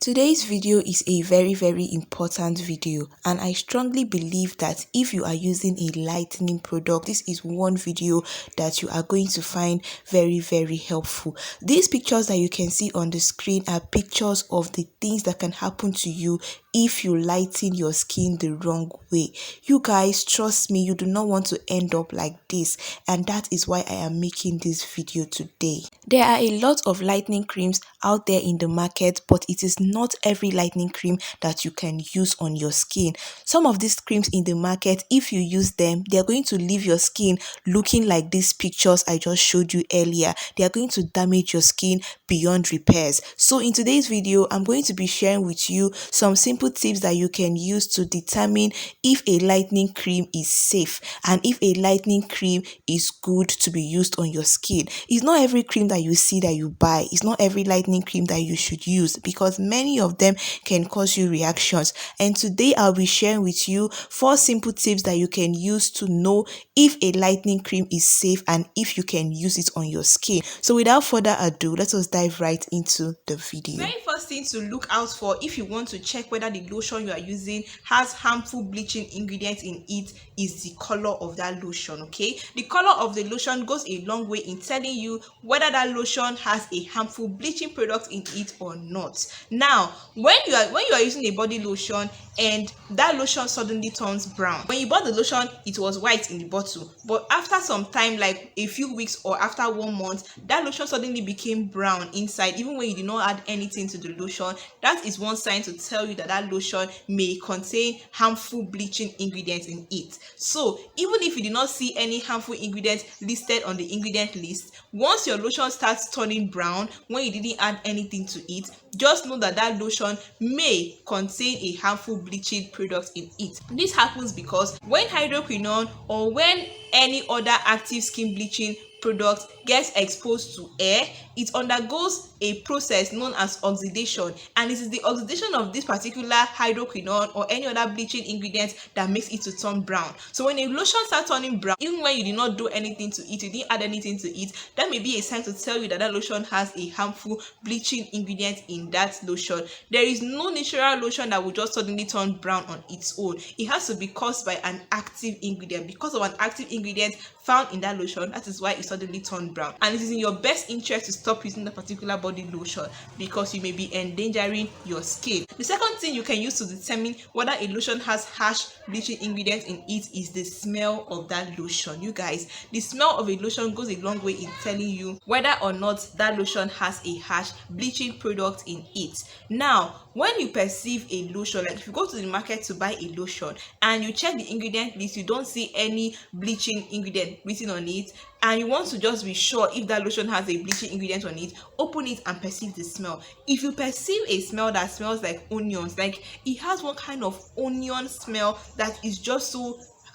Today's video is a very important video, and I strongly believe that if you are using a lightening product, this is one video that you are going to find very helpful. These pictures that you can see on the screen are pictures of the things that can happen to you if you lighten your skin the wrong way. You guys, trust me, you do not want to end up like this, and that is why I am making this video today. There are a lot of lightening creams out there in the market, but it is not every lightening cream that you can use on your skin. Some of these creams in the market, if you use them, they are going to leave your skin looking like these pictures I just showed you earlier. They are going to damage your skin beyond repairs. So in today's video, I'm going to be sharing with you some simple tips that you can use to determine if a lightening cream is safe and if a lightening cream is good to be used on your skin. It's not every cream that you see that you buy. It's not every lightening cream that you should use, because many of them can cause you reactions. And today I'll be sharing with you 4 simple tips that you can use to know if a lightening cream is safe and if you can use it on your skin. So without further ado, let us dive right into the video. Very first thing to look out for if you want to check whether the lotion you are using has harmful bleaching ingredients in it is the color of that lotion. Okay, the color of the lotion goes a long way in telling you whether that lotion has a harmful bleaching product in it or not. Now, when you are using a body lotion and that lotion suddenly turns brown, when you bought the lotion it was white in the bottle, but after some time, like a few weeks or after 1 month, that lotion suddenly became brown inside even when you did not add anything to the lotion. That is one sign to tell you that that lotion may contain harmful bleaching ingredients in it. So even if you did not see any harmful ingredients listed on the ingredient list, once your lotion starts turning brown when you didn't add anything to it, just know that that lotion may contain a harmful bleaching product in it. This happens because when hydroquinone or when any other active skin bleaching product gets exposed to air, it undergoes a process known as oxidation, and it is the oxidation of this particular hydroquinone or any other bleaching ingredient that makes it to turn brown. So when a lotion starts turning brown, even when you did not do anything to it, you didn't add anything to it, that may be a sign to tell you that that lotion has a harmful bleaching ingredient in that lotion. There is no natural lotion that will just suddenly turn brown on its own. It has to be caused by an active ingredient. Because of an active ingredient found in that lotion, that is why it suddenly turned brown. And it is in your best interest to stop using that particular body lotion, because you may be endangering your skin. The second thing you can use to determine whether a lotion has harsh bleaching ingredients in it is the smell of that lotion. You guys, the smell of a lotion goes a long way in telling you whether or not that lotion has a harsh bleaching product in it. Now, when you perceive a lotion, like if you go to the market to buy a lotion and you check the ingredient list, you don't see any bleaching ingredient written on it, and you want to just be sure if that lotion has a bleaching ingredient on it, open it and perceive the smell. If you perceive a smell that smells like onions, like it has one kind of onion smell that is just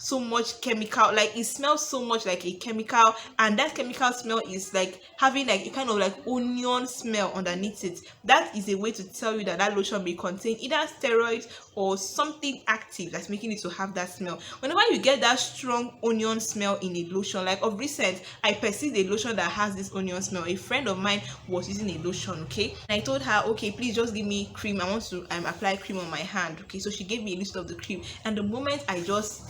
so much chemical, like it smells so much like a chemical, and that chemical smell is like having like a kind of like onion smell underneath it, that is a way to tell you that that lotion may contain either steroids or something active that's making it to have that smell. Whenever you get that strong onion smell in a lotion, like of recent I perceived a lotion that has this onion smell. A friend of mine was using a lotion, okay, and I told her, okay, please just give me cream, I want to apply cream on my hand. Okay, so she gave me a list of the cream, and the moment I just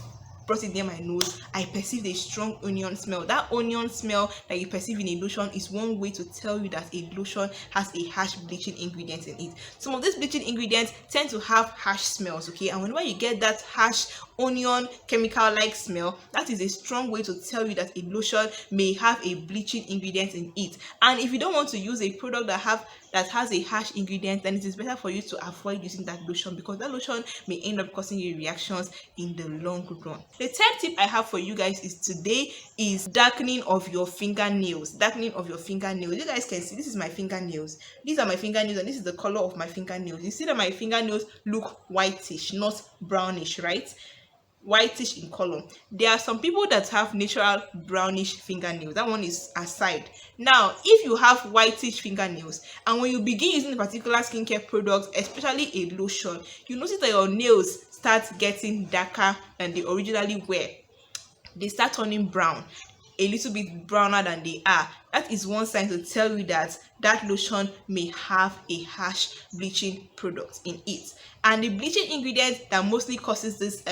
brought it near my nose, I perceived a strong onion smell. That onion smell that you perceive in a lotion is one way to tell you that a lotion has a harsh bleaching ingredient in it. Some of these bleaching ingredients tend to have harsh smells, okay, and whenever you get that harsh onion chemical like smell, that is a strong way to tell you that a lotion may have a bleaching ingredient in it. And if you don't want to use a product that has a harsh ingredient, then it is better for you to avoid using that lotion, because that lotion may end up causing you reactions in the long run. The third tip I have for you guys is darkening of your fingernails. Darkening of your fingernails. You guys can see this is my fingernails. These are my fingernails, and this is the color of my fingernails. You see that my fingernails look whitish, not brownish, right? Whitish in color. There are some people that have natural brownish fingernails. That one is aside. Now, if you have whitish fingernails and when you begin using a particular skincare product, especially a lotion, you notice that your nails start getting darker than they originally were. They start turning brown, a little bit browner than they are. That is one sign to tell you that that lotion may have a harsh bleaching product in it. And the bleaching ingredient that mostly causes this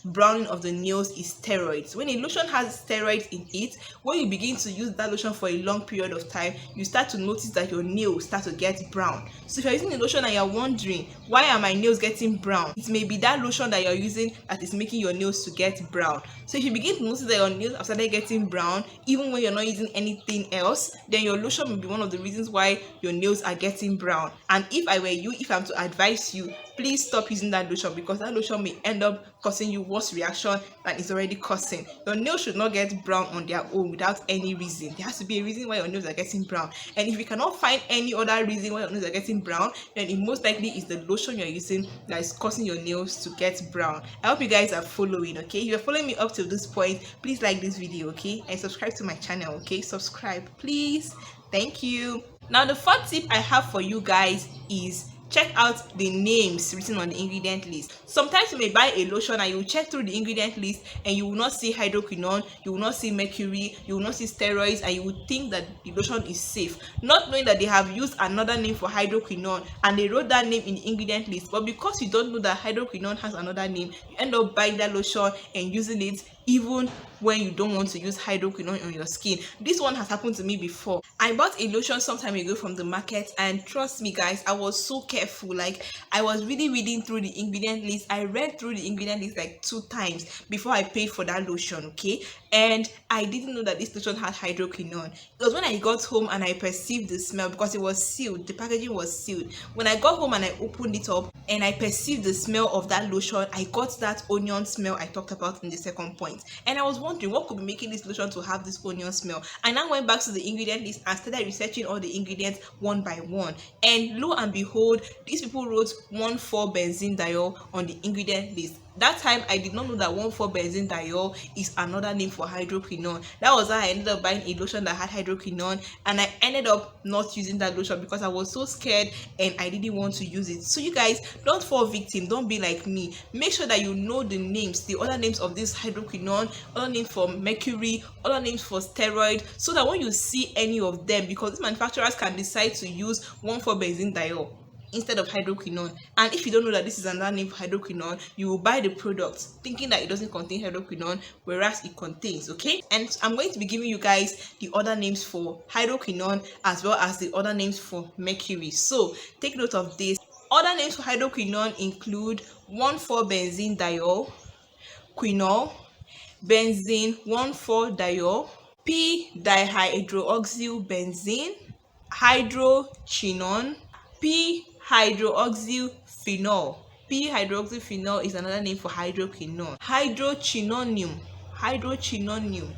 browning of the nails is steroids. When a lotion has steroids in it, when you begin to use that lotion for a long period of time, you start to notice that your nails start to get brown. So if you're using a lotion and you're wondering, why are my nails getting brown? It may be that lotion that you're using that is making your nails to get brown. So if you begin to notice that your nails have started getting brown, even when you're not using anything else, then your lotion may be one of the reasons why your nails are getting brown. And if I were you, if I'm to advise you, please stop using that lotion, because that lotion may end up causing you worse reaction than it's already causing. Your nails should not get brown on their own without any reason. There has to be a reason why your nails are getting brown. And if you cannot find any other reason why your nails are getting brown, then it most likely is the lotion you're using that is causing your nails to get brown. I hope you guys are following, okay? If you're following me up to this point, please like this video, okay? And subscribe to my channel, okay? Subscribe, please. Thank you. Now, the fourth tip I have for you guys is check out the names written on the ingredient list. Sometimes you may buy a lotion and you will check through the ingredient list and you will not see hydroquinone, you will not see mercury, you will not see steroids, and you would think that the lotion is safe, not knowing that they have used another name for hydroquinone and they wrote that name in the ingredient list. But because you don't know that hydroquinone has another name, you end up buying that lotion and using it even when you don't want to use hydroquinone on your skin. This one has happened to me before. I bought a lotion some time ago from the market, and trust me guys, I was so careful. Like, I was really reading through the ingredient list. I read through the ingredient list like 2 times before I paid for that lotion, okay? And I didn't know that this lotion had hydroquinone. It was when I got home and I perceived the smell, because it was sealed, the packaging was sealed. When I got home and I opened it up and I perceived the smell of that lotion, I got that onion smell I talked about in the second point. And I was wondering what could be making this lotion to have this onion smell. I now went back to the ingredient list and started researching all the ingredients one by one. And lo and behold, these people wrote 1,4-benzene-diol on the ingredient list. That time I did not know that 1,4-benzene-diol is another name for hydroquinone. That was how I ended up buying a lotion that had hydroquinone, and I ended up not using that lotion because I was so scared and I didn't want to use it. So you guys, don't fall victim, don't be like me. Make sure that you know the names, the other names of this hydroquinone, other names for mercury, other names for steroid, so that when you see any of them, because these manufacturers can decide to use 1,4-benzene-diol instead of hydroquinone, and if you don't know that this is another name for hydroquinone, you will buy the product thinking that it doesn't contain hydroquinone, whereas it contains, okay? And I'm going to be giving you guys the other names for hydroquinone as well as the other names for mercury, so take note of this. Other names for hydroquinone include 1,4-benzene-diol, quinol, benzene 1,4-diol, p-dihydroxybenzene, hydroquinone, p-hydroxyphenol. P-hydroxyphenol is another name for hydroquinone. Hydroquinonium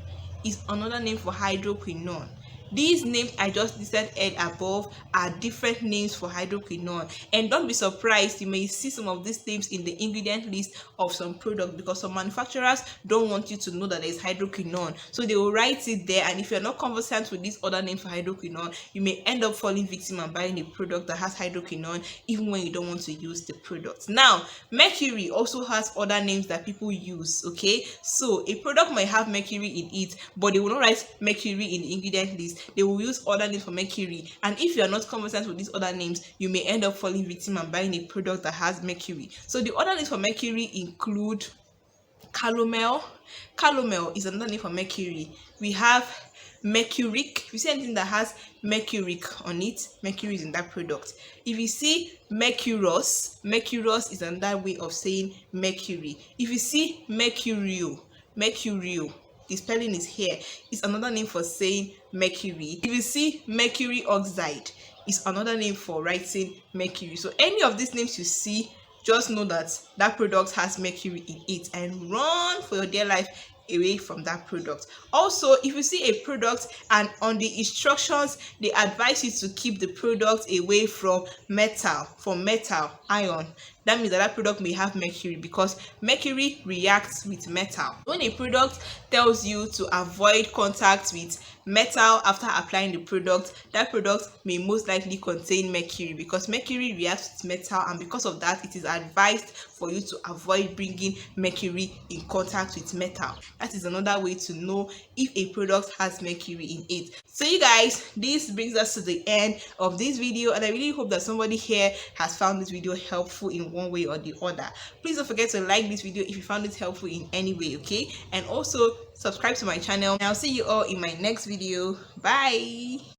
is another name for hydroquinone. These names I just listed above are different names for hydroquinone, and don't be surprised you may see some of these names in the ingredient list of some product, because some manufacturers don't want you to know that there is hydroquinone, so they will write it there. And if you're not conversant with these other names for hydroquinone, you may end up falling victim and buying a product that has hydroquinone even when you don't want to use the product. Now, mercury also has other names that people use, okay? So a product might have mercury in it, but they will not write mercury in the ingredient list. They will use other names for mercury, and if you are not conversant with these other names, you may end up falling victim and buying a product that has mercury. So the other names for mercury include calomel. Calomel is another name for mercury. We have mercuric. If you see anything that has mercuric on it, mercury is in that product. If you see mercurous, mercurous is another way of saying mercury. If you see mercurial, mercurial, the spelling is here, it's another name for saying mercury. If you see mercury oxide, it's another name for writing mercury. So any of these names you see, just know that that product has mercury in it, and run for your dear life away from that product. Also, if you see a product and on the instructions they advise you to keep the product away from metal, iron, that means that product may have mercury, because mercury reacts with metal. When a product tells you to avoid contact with metal after applying the product, that product may most likely contain mercury, because mercury reacts with metal, and because of that it is advised for you to avoid bringing mercury in contact with metal. That is another way to know if a product has mercury in it. So you guys, this brings us to the end of this video, and I really hope that somebody here has found this video helpful in one way or the other. Please don't forget to like this video if you found it helpful in any way, okay? And also subscribe to my channel, and I'll see you all in my next video. Bye.